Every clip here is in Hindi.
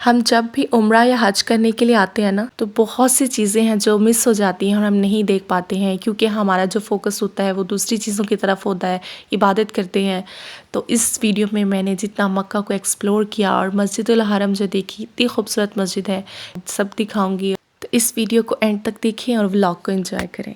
हम जब भी उम्रा या हज करने के लिए आते हैं ना, तो बहुत सी चीज़ें हैं जो मिस हो जाती हैं और हम नहीं देख पाते हैं, क्योंकि हमारा जो फोकस होता है वो दूसरी चीज़ों की तरफ होता है, इबादत करते हैं। तो इस वीडियो में मैंने जितना मक्का को एक्सप्लोर किया और मस्जिदुल हरम जो देखी, इतनी खूबसूरत मस्जिद है, सब दिखाऊंगी। तो इस वीडियो को एंड तक देखें और व्लॉग को एंजॉय करें।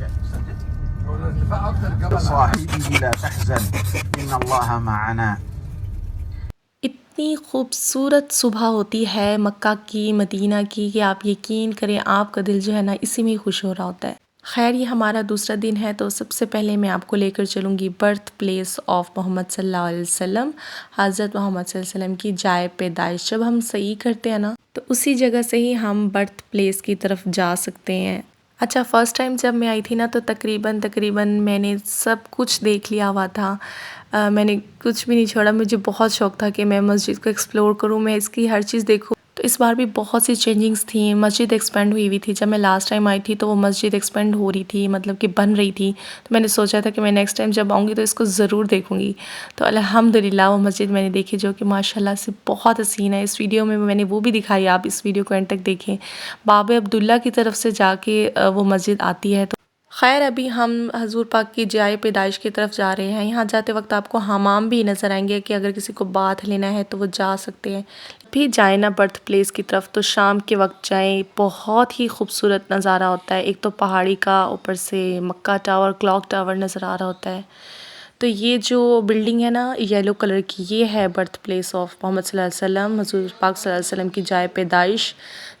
ya Ustaz. Sahibi la tahzan inna Allaha ma'ana. इतनी खूबसूरत सुबह होती है मक्का की, मदीना की, कि आप यकीन करें आपका दिल जो है ना इसी में खुश हो रहा होता है। खैर, ये हमारा दूसरा दिन है, तो सबसे पहले मैं आपको लेकर चलूँगी बर्थ प्लेस ऑफ मोहम्मद सल्लल्लाहु अलैहि वसल्लम। हज़रत मोहम्मद सल्लल्लाहु अलैहि वसल्लम की जाए पैदाइश जब हम सही करते हैं ना, तो उसी जगह से ही हम बर्थ प्लेस की तरफ जा सकते हैं। अच्छा, फ़र्स्ट टाइम जब मैं आई थी ना, तो तकरीबन मैंने सब कुछ देख लिया हुआ था। मैंने कुछ भी नहीं छोड़ा। मुझे बहुत शौक़ था कि मैं मस्जिद को एक्सप्लोर करूँ, मैं इसकी हर चीज़ देखूँ। तो इस बार भी बहुत सी चेंजिंग्स थी। मस्जिद एक्सपेंड हुई थी। जब मैं लास्ट टाइम आई थी तो वो मस्जिद एक्सपेंड हो रही थी, मतलब कि बन रही थी। तो मैंने सोचा था कि मैं नेक्स्ट टाइम जब आऊँगी तो इसको ज़रूर देखूँगी। तो अल्हम्दुलिल्लाह वो मस्जिद मैंने देखी, जो कि माशाल्लाह से बहुत हसीन है। इस वीडियो में मैंने वो भी दिखाई, आप इस वीडियो को एंड तक देखें। बाब अब्दुल्ला की तरफ से जाके वो मस्जिद आती है। तो खैर, अभी हम हजूर पाक की जाए पैदाइश की तरफ जा रहे हैं। यहाँ जाते वक्त आपको हमाम भी नज़र आएंगे कि अगर किसी को बाथ लेना है तो वो जा सकते हैं। भी जाए ना बर्थ प्लेस की तरफ तो शाम के वक्त जाएं, बहुत ही खूबसूरत नज़ारा होता है। एक तो पहाड़ी का, ऊपर से मक्का टावर, क्लॉक टावर नज़र आ रहा होता है। तो ये जो बिल्डिंग है ना येलो कलर की, ये है बर्थ प्लेस ऑफ मोहम्मद सल्लल्लाहु अलैहि वसल्लम, हजूर पाक सल्लल्लाहु अलैहि वसल्लम की जाए पैदाइश,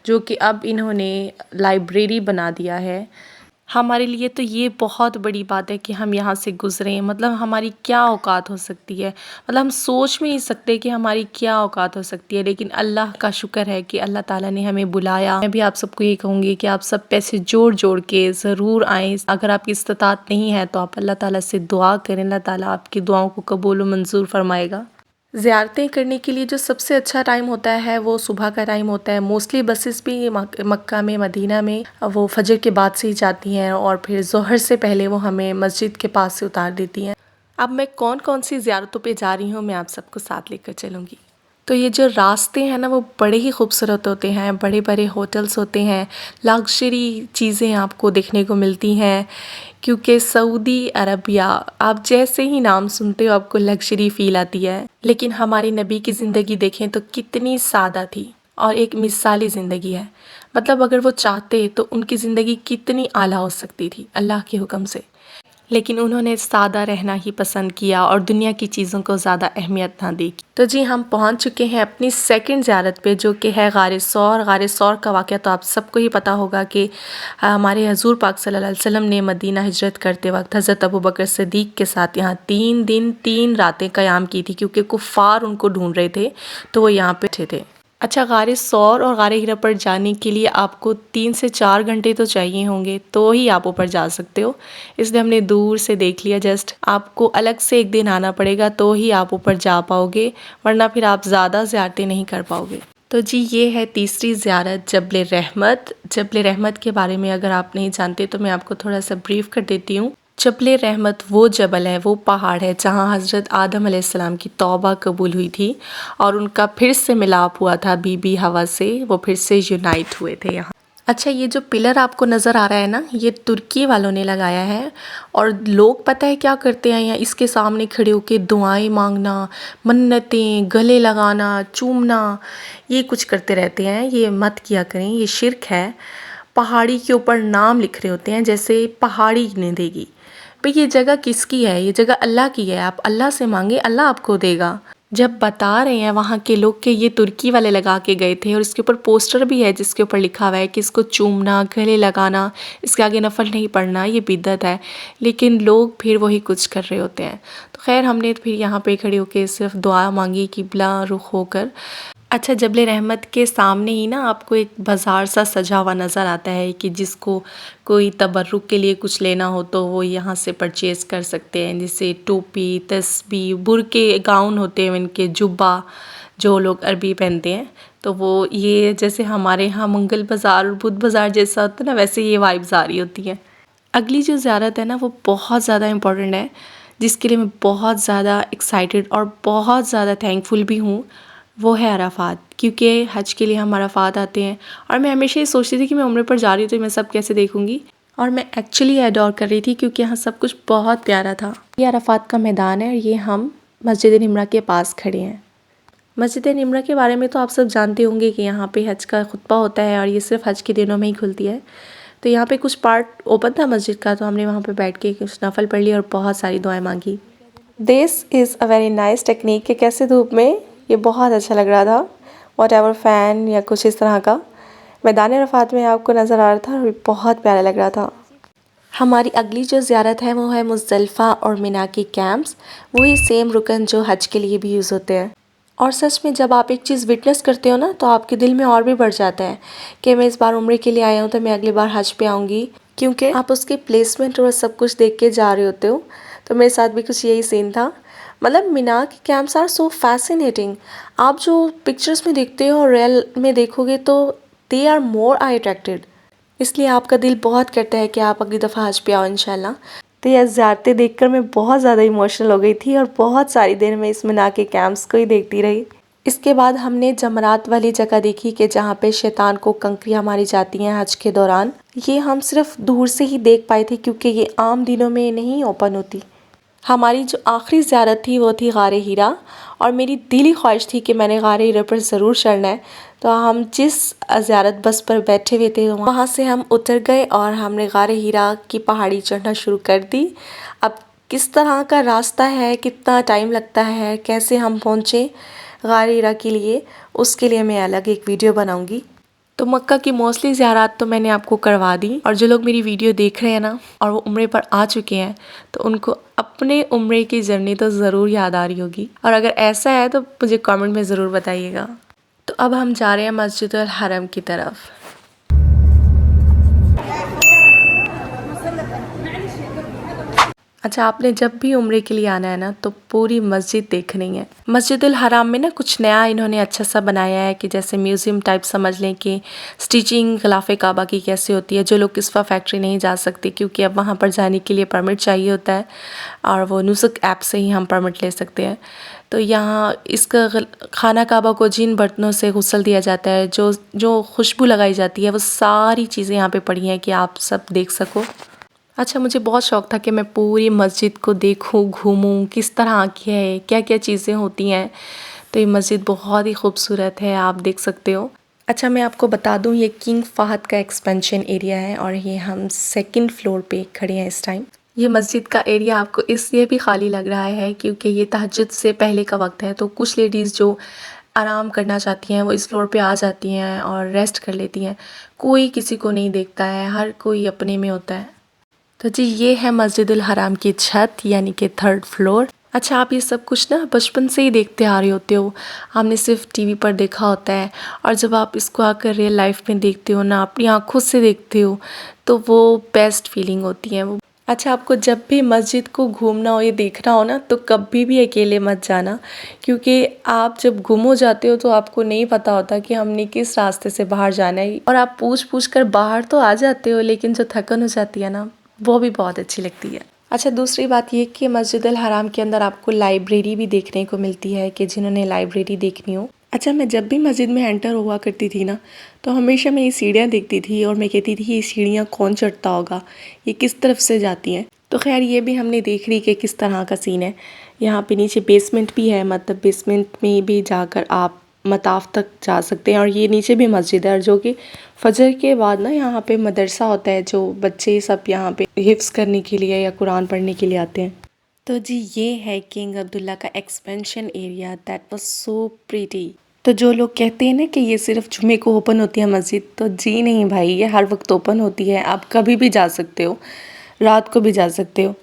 जो कि अब इन्होंने लाइब्रेरी बना दिया है। हमारे लिए तो ये बहुत बड़ी बात है कि हम यहाँ से गुज़रें। मतलब हमारी क्या औकात हो सकती है, मतलब हम सोच भी नहीं सकते कि हमारी क्या औकात हो सकती है। लेकिन अल्लाह का शुक्र है कि अल्लाह ताला ने हमें बुलाया। मैं भी आप सबको ये कहूँगी कि आप सब पैसे जोड़ के ज़रूर आएँ। अगर आपकी इस्तात नहीं है तो आप अल्लाह ताला से दुआ करें, अल्लाह ताला आपकी दुआओं को कबूल व मंजूर फरमाएगा। ज़ियारतें करने के लिए जो सबसे अच्छा टाइम होता है वो सुबह का टाइम होता है। मोस्टली बसेस भी मक्का में, मदीना में वो फजर के बाद से ही जाती हैं और फिर ज़ोहर से पहले वो हमें मस्जिद के पास से उतार देती हैं। अब मैं कौन कौन सी ज़ियारतों पे जा रही हूँ, मैं आप सबको साथ लेकर चलूँगी। तो ये जो रास्ते हैं ना वो बड़े ही खूबसूरत होते हैं। बड़े बड़े होटल्स होते हैं, लग्जरी चीज़ें आपको देखने को मिलती हैं, क्योंकि सऊदी अरबिया, आप जैसे ही नाम सुनते हो आपको लग्जरी फील आती है। लेकिन हमारे नबी की ज़िंदगी देखें तो कितनी सादा थी और एक मिसाली ज़िंदगी है। मतलब अगर वो चाहते तो उनकी ज़िंदगी कितनी आला हो सकती थी अल्लाह के हुक्म से। लेकिन उन्होंने सादा रहना ही पसंद किया और दुनिया की चीज़ों को ज़्यादा अहमियत ना दी। तो जी, हम पहुंच चुके हैं अपनी सेकंड ज़ियारत पे, जो कि है गारे सौर। गारे सौर का वाक़या तो आप सबको ही पता होगा कि हमारे हजूर पाक सल्लल्लाहु अलैहि वसल्लम ने मदीना हिजरत करते वक्त हज़रत अबू बकर सिद्दीक़ के साथ यहाँ 3 दिन 3 रातें क़याम की थी, क्योंकि कुफ़ार उनको ढूंढ रहे थे, तो वो यहाँ पे बैठे थे। अच्छा, गारे सौर और गारे हिरा पर जाने के लिए आपको 3 से 4 घंटे तो चाहिए होंगे, तो ही आप ऊपर जा सकते हो। इसलिए हमने दूर से देख लिया। जस्ट आपको अलग से एक दिन आना पड़ेगा तो ही आप ऊपर जा पाओगे, वरना फिर आप ज़्यादा ज़ियारतें नहीं कर पाओगे। तो जी, ये है तीसरी ज़ियारत जबल रहमत। जबल रहमत के बारे में अगर आप नहीं जानते तो मैं आपको थोड़ा सा ब्रीफ कर देती हूँ। जबल रहमत वो जबल है, वो पहाड़ है जहाँ हज़रत आदम अलैहिस्सलाम की तौबा कबूल हुई थी और उनका फिर से मिलाप हुआ था बीबी हवा से। वो फिर से यूनाइट हुए थे यहाँ। अच्छा, ये जो पिलर आपको नज़र आ रहा है ना, ये तुर्की वालों ने लगाया है। और लोग पता है क्या करते हैं, यहाँ इसके सामने खड़े होकर दुआएं मांगना, मन्नतें, गले लगाना, चूमना, ये कुछ करते रहते हैं। ये मत किया करें, ये शिर्क है। पहाड़ी के ऊपर नाम लिख रहे होते हैं, जैसे पहाड़ी ने देगी। भाई, ये जगह किसकी है? ये जगह अल्लाह की है। आप अल्लाह से मांगे, अल्लाह आपको देगा। जब बता रहे हैं वहाँ के लोग कि ये तुर्की वाले लगा के गए थे और इसके ऊपर पोस्टर भी है जिसके ऊपर लिखा हुआ है कि इसको चूमना, गले लगाना, इसके आगे नफल नहीं पढ़ना, ये बिदअत है, लेकिन लोग फिर वही कुछ कर रहे होते हैं। तो खैर हमने फिर यहाँ पे खड़े होकर सिर्फ दुआ मांगी किबला रुख होकर। अच्छा, जबल रहमत के सामने ही ना आपको एक बाज़ार सा सजा हुआ नज़र आता है कि जिसको कोई तबर्रुक के लिए कुछ लेना हो तो वो यहाँ से परचेज़ कर सकते हैं, जैसे टोपी, तस्बीह, बुर्के, गाउन होते हैं इनके, जुब्बा जो लोग अरबी पहनते हैं, तो वो ये जैसे हमारे यहाँ मंगल बाज़ार और बुध बाज़ार जैसा होता है ना, वैसे ये वाइब्स आ रही होती है। अगली जो ज़ियारत है ना वो बहुत ज़्यादा इम्पॉर्टेंट है, जिसके लिए मैं बहुत ज़्यादा एक्साइटेड और बहुत ज़्यादा थैंकफुल भी हूँ। वो है अराफात, क्योंकि हज के लिए हम अराफात आते हैं और मैं हमेशा ये सोचती थी कि मैं उम्रे पर जा रही हूँ तो मैं सब कैसे देखूँगी, और मैं एक्चुअली एडोर कर रही थी क्योंकि यहाँ सब कुछ बहुत प्यारा था। ये अराफात का मैदान है और ये हम मस्जिद निमरा के पास खड़े हैं। मस्जिद निमरा के बारे में तो आप सब जानते होंगे कि यहाँ पे हज का खुतबा होता है और ये सिर्फ हज के दिनों में ही खुलती है। तो यहाँ पे कुछ पार्ट ओपन था मस्जिद का, तो हमने वहाँ पे बैठ के कुछ नफल पढ़ लिया और बहुत सारी दुआएं मांगी। This is a very nice technique कि कैसे धूप में ये बहुत अच्छा लग रहा था, वॉट एवर फ़ैन या कुछ इस तरह का मैदान अराफात में आपको नज़र आ रहा था और बहुत प्यारा लग रहा था। हमारी अगली जो ज़ियारत है वो है मुज़दलिफ़ा और मिना के कैंप्स, वही सेम रुकन जो हज के लिए भी यूज़ होते हैं। और सच में जब आप एक चीज़ विटनेस करते हो ना तो आपके दिल में और भी बढ़ जाता है कि मैं इस बार उम्रे के लिए आया हूँ तो मैं अगली बार हज पे आऊँगी, क्योंकि आप उसके प्लेसमेंट और सब कुछ देख के जा रहे होते हो। तो मेरे साथ भी कुछ यही सीन था। मतलब मीना के कैंप्स आर सो फैसिनेटिंग। आप जो पिक्चर्स में देखते हो और रियल में देखोगे तो they are more I attracted, इसलिए आपका दिल बहुत करता है कि आप अगली दफ़ा हज पे आओ इंशाल्लाह। तो यह ज़ियारतें देखकर मैं बहुत ज़्यादा इमोशनल हो गई थी और बहुत सारी देर में इस मीना के कैंप्स को ही देखती रही। इसके बाद हमने जमरात वाली जगह देखी कि जहाँ पे शैतान को कंकरियाँ मारी जाती हैं हज के दौरान। ये हम सिर्फ दूर से ही देख पाए थे क्योंकि ये आम दिनों में नहीं ओपन होती। हमारी जो आखिरी ज़ियारत थी वो थी गारे हीरा, और मेरी दिली ख्वाहिश थी कि मैंने गारे हीरा पर ज़रूर चढ़ना है। तो हम जिस ज़ियारत बस पर बैठे हुए थे वहाँ से हम उतर गए और हमने गारे हीरा की पहाड़ी चढ़ना शुरू कर दी। अब किस तरह का रास्ता है, कितना टाइम लगता है, कैसे हम पहुँचे गारे हीरा के लिए, उसके लिए मैं अलग एक वीडियो बनाऊँगी। तो मक्का की मोस्टली ज़ियारत तो मैंने आपको करवा दी, और जो लोग मेरी वीडियो देख रहे हैं ना और वो उम्रे पर आ चुके हैं तो उनको अपने उम्रे की जर्नी तो ज़रूर याद आ रही होगी, और अगर ऐसा है तो मुझे कमेंट में ज़रूर बताइएगा। तो अब हम जा रहे हैं मस्जिद अल हरम की तरफ। अच्छा, आपने जब भी उम्रे के लिए आना है ना तो पूरी मस्जिद देखनी है। मस्जिद अल हराम में ना कुछ नया इन्होंने अच्छा सा बनाया है कि जैसे म्यूज़ियम टाइप समझ लें कि स्टिचिंग गिलाफ़े काबा की कैसे होती है। जो लोग किस्वा फैक्ट्री नहीं जा सकते क्योंकि अब वहाँ पर जाने के लिए परमिट चाहिए होता है और वो नुसक ऐप से ही हम परमिट ले सकते हैं। तो यहाँ इसका खाना काबा को जिन बर्तनों से गुस्ल दिया जाता है, जो जो खुशबू लगाई जाती है, वो सारी चीज़ें यहाँ पे पड़ी हैं कि आप सब देख सको। अच्छा, मुझे बहुत शौक़ था कि मैं पूरी मस्जिद को देखूं, घूमूं, किस तरह की है, क्या क्या चीज़ें होती हैं। तो ये मस्जिद बहुत ही खूबसूरत है, आप देख सकते हो। अच्छा, मैं आपको बता दूं ये किंग फ़हद का एक्सपेंशन एरिया है और ये हम 2nd फ्लोर पे खड़े हैं इस टाइम। ये मस्जिद का एरिया आपको इसलिए भी खाली लग रहा है क्योंकि ये तहज्जुद से पहले का वक्त है, तो कुछ लेडीज़ जो आराम करना चाहती हैं वो इस फ्लोर पे आ जाती हैं और रेस्ट कर लेती हैं। कोई किसी को नहीं देखता है, हर कोई अपने में होता है। तो जी ये है मस्जिद अल हराम की छत, यानी कि 3rd फ्लोर। अच्छा, आप ये सब कुछ ना बचपन से ही देखते आ रहे होते हो, हमने सिर्फ टीवी पर देखा होता है, और जब आप इसको आकर रियल लाइफ में देखते हो ना, अपनी आँखों से देखते हो, तो वो बेस्ट फीलिंग होती है वो। अच्छा, आपको जब भी मस्जिद को घूमना हो, ये देखना हो ना, तो कभी भी अकेले मत जाना, क्योंकि आप जब गुम हो जाते हो तो आपको नहीं पता होता कि हमने किस रास्ते से बाहर जाना है, और आप पूछ पूछ कर बाहर तो आ जाते हो लेकिन जो थकन हो जाती है ना वो भी बहुत अच्छी लगती है। अच्छा, दूसरी बात ये कि मस्जिद अल हराम के अंदर आपको लाइब्रेरी भी देखने को मिलती है कि जिन्होंने लाइब्रेरी देखनी हो। अच्छा, मैं जब भी मस्जिद में एंटर हुआ करती थी ना तो हमेशा मैं ये सीढ़ियाँ देखती थी और मैं कहती थी ये सीढ़ियाँ कौन चढ़ता होगा, ये किस तरफ से जाती हैं। तो खैर ये भी हमने देख ली कि किस तरह का सीन है। यहाँ पे नीचे बेसमेंट भी है, मतलब बेसमेंट में भी जाकर आप मताफ तक जा सकते हैं, और ये नीचे भी मस्जिद है, और जो कि फजर के बाद ना यहाँ पे मदरसा होता है, जो बच्चे सब यहाँ पे हिफ्ज़ करने के लिए या कुरान पढ़ने के लिए आते हैं। तो जी ये है किंग अब्दुल्ला का expansion area that was so pretty. तो जो लोग कहते हैं ना कि ये सिर्फ जुमे को ओपन होती है मस्जिद, तो जी नहीं भाई, ये हर वक्त ओपन होती है, आप कभी भी जा सकते हो, रात को भी जा सकते हो।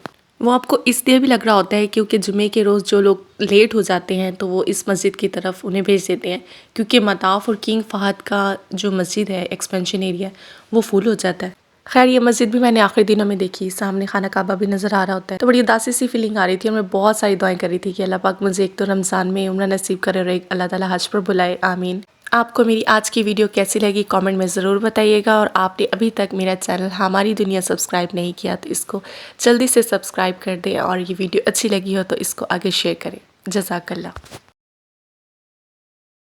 वो आपको इसलिए भी लग रहा होता है क्योंकि जुमे के रोज़ जो लोग लेट हो जाते हैं तो वो इस मस्जिद की तरफ उन्हें भेज देते हैं, क्योंकि मताफ़ और किंग फहद का जो मस्जिद है एक्सपेंशन एरिया वो फुल हो जाता है। खैर ये मस्जिद भी मैंने आखिरी दिनों में देखी, सामने खाना काबा भी नज़र आ रहा होता है, तो बड़ी उदासी सी फीलिंग आ रही थी और मैं बहुत सारी दुआएं कर रही थी कि अल्लाह पाक मुझे एक तो रमज़ान में उम्र नसीब करे और एक अल्लाह ताला हज पर बुलाए, आमीन। आपको मेरी आज की वीडियो कैसी लगी कमेंट में ज़रूर बताइएगा, और आपने अभी तक मेरा चैनल हमारी दुनिया सब्सक्राइब नहीं किया तो इसको जल्दी से सब्सक्राइब कर दें, और ये वीडियो अच्छी लगी हो तो इसको आगे शेयर करें। जज़ाकल्लाह।